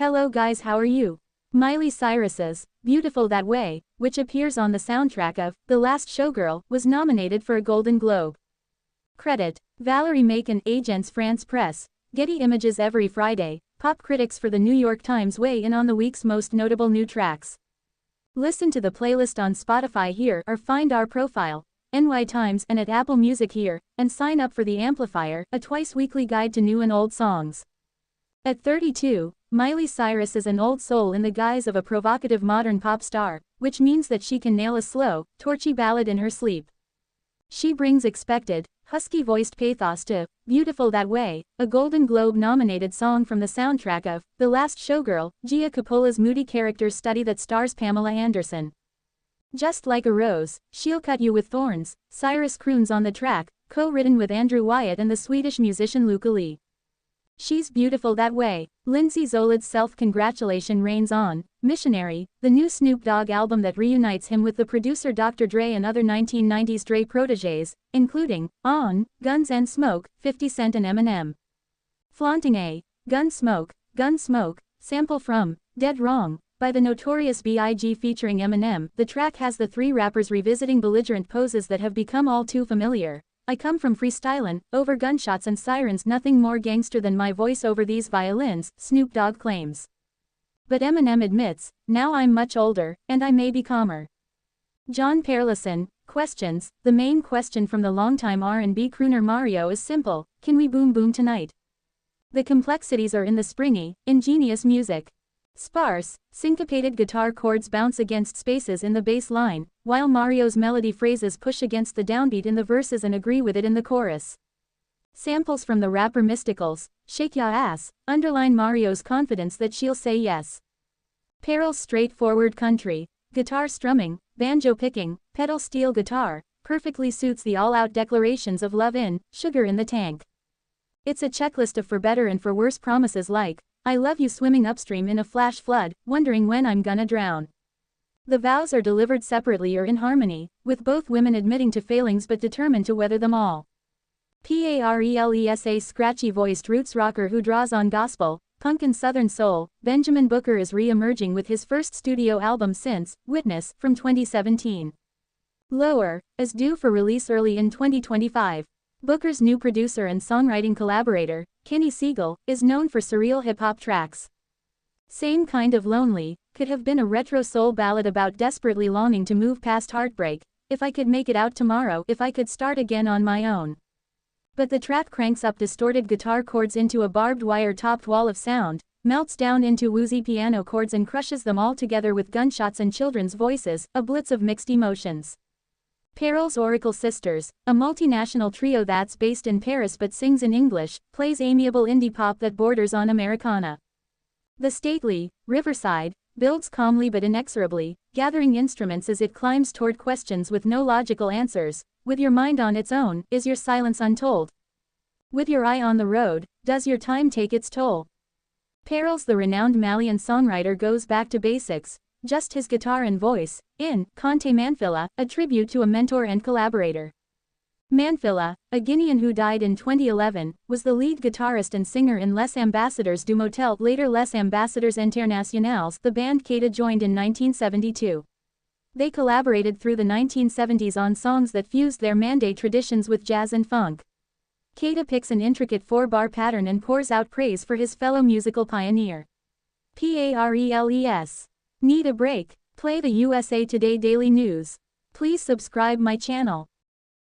Hello guys, how are you? Miley Cyrus's Beautiful That Way, which appears on the soundtrack of The Last Showgirl, was nominated for a Golden Globe. Credit: Valerie Macon, Agence France Presse, Getty Images. Every Friday, pop critics for the New York Times weigh in on the week's most notable new tracks. Listen to the playlist on Spotify here or find our profile, NY Times, and at Apple Music here, and sign up for The Amplifier, a twice-weekly guide to new and old songs. At 32, Miley Cyrus is an old soul in the guise of a provocative modern pop star, which means that she can nail a slow, torchy ballad in her sleep. She brings expected, husky-voiced pathos to Beautiful That Way, a Golden Globe-nominated song from the soundtrack of The Last Showgirl, Gia Coppola's moody character study that stars Pamela Anderson. Just like a rose, she'll cut you with thorns, Cyrus croons on the track, co-written with Andrew Wyatt and the Swedish musician Luca Lee. She's beautiful that way. Lindsay Zolad's self-congratulation reigns on Missionary, the new Snoop Dogg album that reunites him with the producer Dr. Dre and other 1990s Dre protégés, including On, Guns and Smoke, 50 Cent and Eminem. Flaunting a Gun Smoke, sample from Dead Wrong by the Notorious B.I.G. featuring Eminem. The track has the three rappers revisiting belligerent poses that have become all too familiar. I come from freestylin', over gunshots and sirens, nothing more gangster than my voice over these violins, Snoop Dogg claims. But Eminem admits, now I'm much older, and I may be calmer. John Perlison questions, the main question from the longtime R&B crooner Mario is simple: can we boom boom tonight? The complexities are in the springy, ingenious music. Sparse, syncopated guitar chords bounce against spaces in the bass line, while Mario's melody phrases push against the downbeat in the verses and agree with it in the chorus. Samples from the rapper Mystical's Shake Ya Ass underline Mario's confidence that she'll say yes. Perel's straightforward country, guitar strumming, banjo picking, pedal steel guitar, perfectly suits the all-out declarations of love in Sugar in the Tank. It's a checklist of for better and for worse promises like, I love you swimming upstream in a flash flood, wondering when I'm gonna drown. The vows are delivered separately or in harmony, with both women admitting to failings but determined to weather them all. Parelsa scratchy-voiced roots rocker who draws on gospel, punk and southern soul, Benjamin Booker is re-emerging with his first studio album since Witness, from 2017. Lower is due for release early in 2025. Booker's new producer and songwriting collaborator, Kenny Siegel, is known for surreal hip-hop tracks. Same Kind of Lonely could have been a retro soul ballad about desperately longing to move past heartbreak, if I could make it out tomorrow, if I could start again on my own. But the track cranks up distorted guitar chords into a barbed wire-topped wall of sound, melts down into woozy piano chords and crushes them all together with gunshots and children's voices, a blitz of mixed emotions. Perel's Oracle Sisters, a multinational trio that's based in Paris but sings in English, plays amiable indie pop that borders on Americana. The stately Riverside builds calmly but inexorably, gathering instruments as it climbs toward questions with no logical answers. With your mind on its own, is your silence untold? With your eye on the road, does your time take its toll? Perel's the renowned Malian songwriter goes back to basics, just his guitar and voice, in Conte Manfilla, a tribute to a mentor and collaborator. Manfilla, a Guinean who died in 2011, was the lead guitarist and singer in Les Ambassadeurs du Motel, later Les Ambassadeurs Internationals, the band Keita joined in 1972. They collaborated through the 1970s on songs that fused their Mandé traditions with jazz and funk. Keita picks an intricate four-bar pattern and pours out praise for his fellow musical pioneer. Pares. Need a break? Play the USA Today Daily News. Please subscribe my channel.